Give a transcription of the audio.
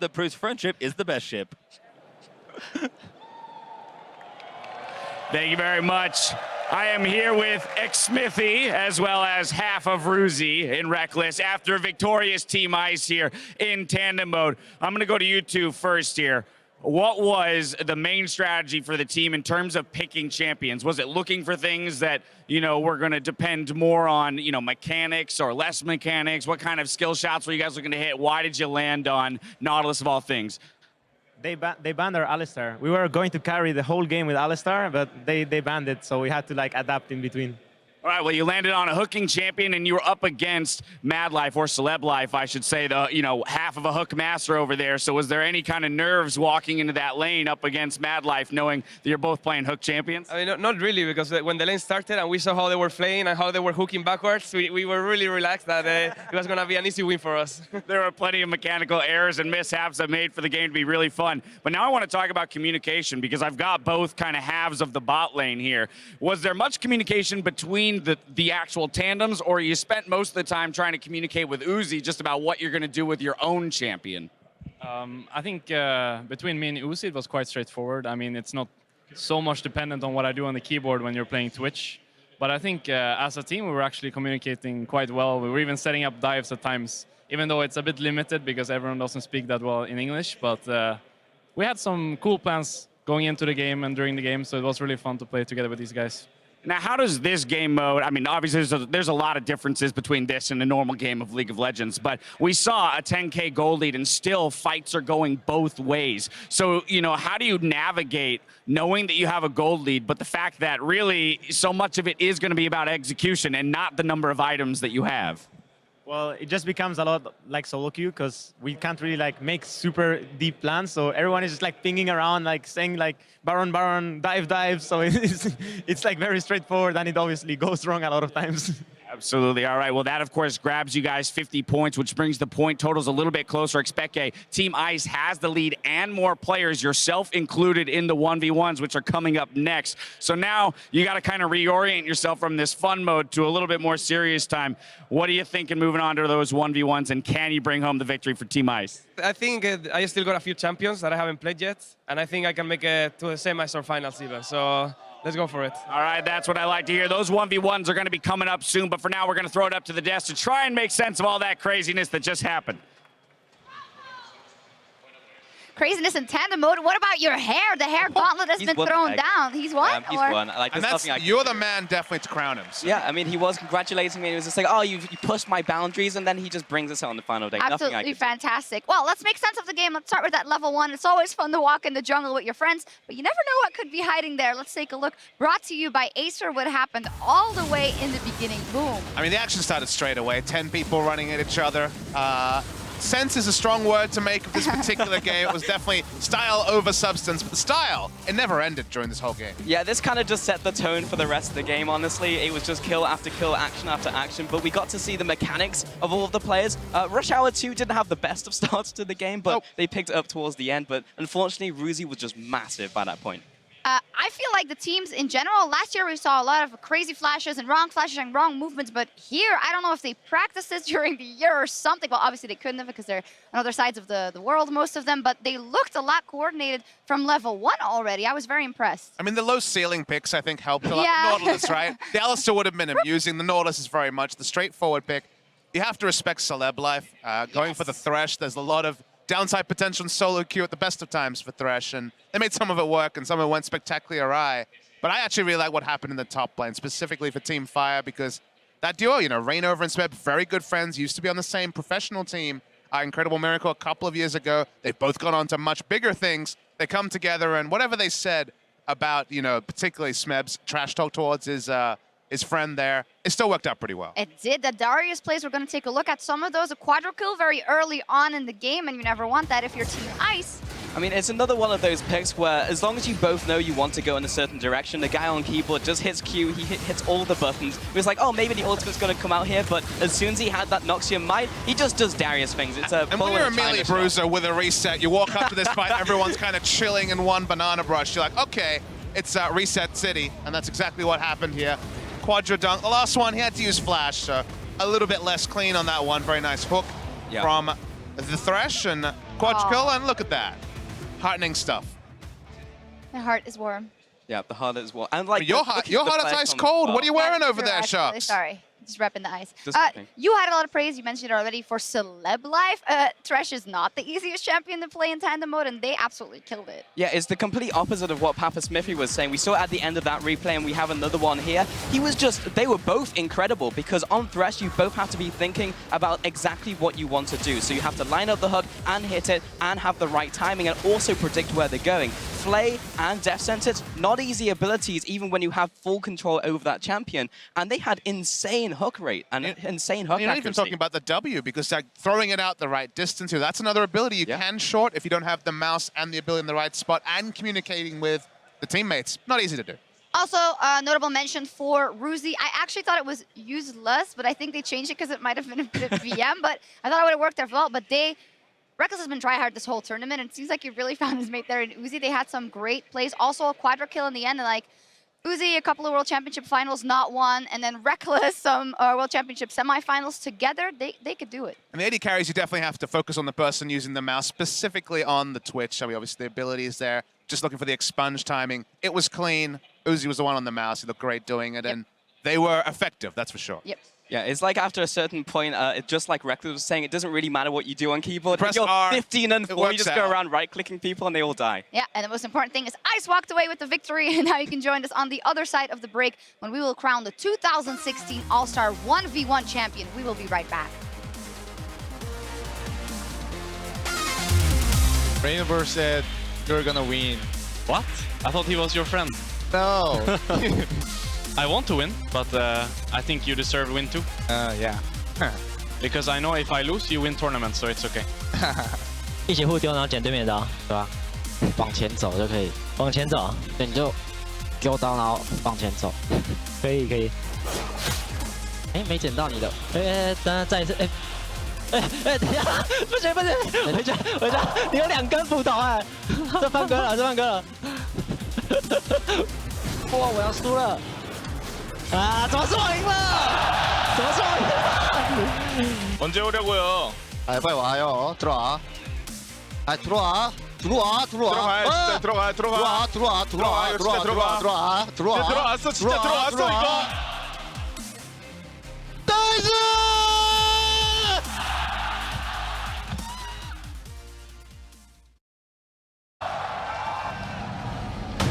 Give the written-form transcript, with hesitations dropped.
that proves friendship is the best ship. Thank you very much. I am here with Xsmithy as well as half of Ruzi in Reckless after a victorious Team Ice here in Tandem Mode. I'm going to go to you two first here. What was the main strategy for the team in terms of picking champions? Was it looking for things that, were going to depend more on, mechanics or less mechanics? What kind of skill shots were you guys looking to hit? Why did you land on Nautilus of all things? They banned our Alistar. We were going to carry the whole game with Alistar, but they banned it, so we had to adapt in between. All right, well, you landed on a hooking champion, and you were up against Mad Life, or Celeb Life, I should say, the half of a hook master over there. So was there any kind of nerves walking into that lane up against Mad Life, knowing that you're both playing hook champions? I mean, not really, because when the lane started and we saw how they were playing and how they were hooking backwards, we were really relaxed that it was going to be an easy win for us. There were plenty of mechanical errors and mishaps that made for the game to be really fun. But now I want to talk about communication, because I've got both kind of halves of the bot lane here. Was there much communication between the actual tandems, or you spent most of the time trying to communicate with Uzi just about what you're going to do with your own champion? I think between me and Uzi, it was quite straightforward. I mean, it's not so much dependent on what I do on the keyboard when you're playing Twitch. But I think as a team, we were actually communicating quite well. We were even setting up dives at times, even though it's a bit limited because everyone doesn't speak that well in English. But we had some cool plans going into the game and during the game, so it was really fun to play together with these guys. Now, how does this game mode, I mean, obviously there's a lot of differences between this and a normal game of League of Legends, but we saw a 10K gold lead and still fights are going both ways. So, how do you navigate knowing that you have a gold lead, but the fact that really so much of it is going to be about execution and not the number of items that you have? Well, it just becomes a lot like solo queue, because we can't really make super deep plans. So everyone is just pinging around, saying Baron, Baron, dive. So it's very straightforward, and it obviously goes wrong a lot of times. Absolutely. All right. Well, that, of course, grabs you guys 50 points, which brings the point totals a little bit closer. Expeke, Team Ice has the lead and more players, yourself included, in the 1v1s, which are coming up next. So now you got to kind of reorient yourself from this fun mode to a little bit more serious time. What are you thinking moving on to those 1v1s, and can you bring home the victory for Team Ice? I think I still got a few champions that I haven't played yet, and I think I can make it to the semis or finals even. So let's go for it. All right, that's what I like to hear. Those 1v1s are going to be coming up soon, but for now, we're going to throw it up to the desk to try and make sense of all that craziness that just happened. Craziness in Tandem Mode. What about your hair? The hair gauntlet has been thrown down. He's won? He's won. You're the man definitely to crown him. So. Yeah, I mean, he was congratulating me. He was just like, oh, you pushed my boundaries, and then he just brings us out on the final day. Absolutely fantastic. Well, let's make sense of the game. Let's start with that level 1. It's always fun to walk in the jungle with your friends, but you never know what could be hiding there. Let's take a look. Brought to you by Acer, what happened all the way in the beginning. Boom. I mean, the action started straight away. 10 people running at each other. Sense is a strong word to make of this particular game. It was definitely style over substance, but the style, it never ended during this whole game. Yeah, this kind of just set the tone for the rest of the game, honestly. It was just kill after kill, action after action, but we got to see the mechanics of all of the players. Rush Hour 2 didn't have the best of starts to the game, but they picked it up towards the end, but unfortunately, Ruzi was just massive by that point. I feel like the teams in general, last year we saw a lot of crazy flashes and wrong movements, but here, I don't know if they practiced this during the year or something. Well, obviously they couldn't have because they're on other sides of the world, most of them, but they looked a lot coordinated from level 1 already. I was very impressed. I mean, the low ceiling picks, I think, helped a lot. Yeah. The Nautilus, right? The Alistar would have been amusing. The Nautilus is very much the straightforward pick. You have to respect Celeb Life. Going for the Thresh, there's a lot of downside potential in solo queue at the best of times for Thresh, and they made some of it work and some of it went spectacularly awry. But I actually really like what happened in the top lane, specifically for Team Fire, because that duo, Rainover and Smeb, very good friends, used to be on the same professional team. Incredible Miracle a couple of years ago. They've both gone on to much bigger things. They come together, and whatever they said about, particularly Smeb's trash talk towards his friend there, it still worked out pretty well. It did. The Darius plays, we're going to take a look at some of those. A quadra kill very early on in the game, and you never want that if you're Team Ice. I mean, it's another one of those picks where as long as you both know you want to go in a certain direction, the guy on keyboard just hits Q, he hits all the buttons. He was like, oh, maybe the ultimate's going to come out here, but as soon as he had that Noxian Might, he just does Darius things. It's a and when you're a melee bruiser with a reset, you walk up to this fight, everyone's kind of chilling in one banana brush. You're like, okay, it's Reset City, and that's exactly what happened here. Quadra dunk. The last one, he had to use Flash, so a little bit less clean on that one. Very nice hook from the Thresh, and Quadra kill, and look at that. Heartening stuff. My heart is warm. Yeah, the heart as well. And like Your heart is ice cold. What are you wearing over there, Sharks? Sorry. Just repping the ice. Just repping. You had a lot of praise, you mentioned it already, for Celeb Life. Thresh is not the easiest champion to play in Tandem Mode, and they absolutely killed it. Yeah, it's the complete opposite of what Papa Smithy was saying. We saw at the end of that replay, and we have another one here. They were both incredible, because on Thresh, you both have to be thinking about exactly what you want to do. So you have to line up the hook and hit it, and have the right timing, and also predict where they're going. Flay and Death Sentence, not easy abilities, even when you have full control over that champion. And they had insane hook rate and insane hook accuracy. You're not even talking about the W, because like, throwing it out the right distance here, that's another ability you can short if you don't have the mouse and the ability in the right spot, and communicating with the teammates. Not easy to do. Also, notable mention for Ruzi. I actually thought it was useless, but I think they changed it because it might have been a bit of VM, but I thought it would have worked there well. But Reckless has been tryhard this whole tournament, and it seems like he really found his mate there in Uzi. They had some great plays. Also, a quadra kill in the end, and like, Uzi, a couple of World Championship finals, not one, and then Reckless, some World Championship semifinals together, they could do it. And the AD carries, you definitely have to focus on the person using the mouse, specifically on the Twitch. I mean, obviously the ability is there. Just looking for the expunge timing. It was clean. Uzi was the one on the mouse. He looked great doing it, and they were effective, that's for sure. Yep. Yeah, it's like after a certain point, just like Reckless was saying, it doesn't really matter what you do on keyboard. Press You're R, 15 and 4, you just go out. around right-clicking people and they all die. Yeah, and the most important thing is Ice walked away with the victory, and now you can join us on the other side of the break when we will crown the 2016 All-Star 1v1 champion. We will be right back. Rainbow said you're gonna win. What? I thought he was your friend. No. I want to win, but I think you deserve to win too. Yeah. Because I know if I lose, you win tournaments, so it's okay. 一起互丢，然后捡对面的刀，对吧？往前走就可以，往前走，对，你就丢刀，然后往前走，可以可以。哎，没捡到你的，哎，等再一次，哎，等一下，不行不行，回家，你有2根斧头哎，这翻哥了，哇，我要输了。 아, 怎么是我赢了？ 언제 오려고요? 아, 빨리 와요. 들어와. 아, 들어와. 들어가요, 진짜 들어가. 들어와. 들어왔어, 진짜 들어왔어, 이거.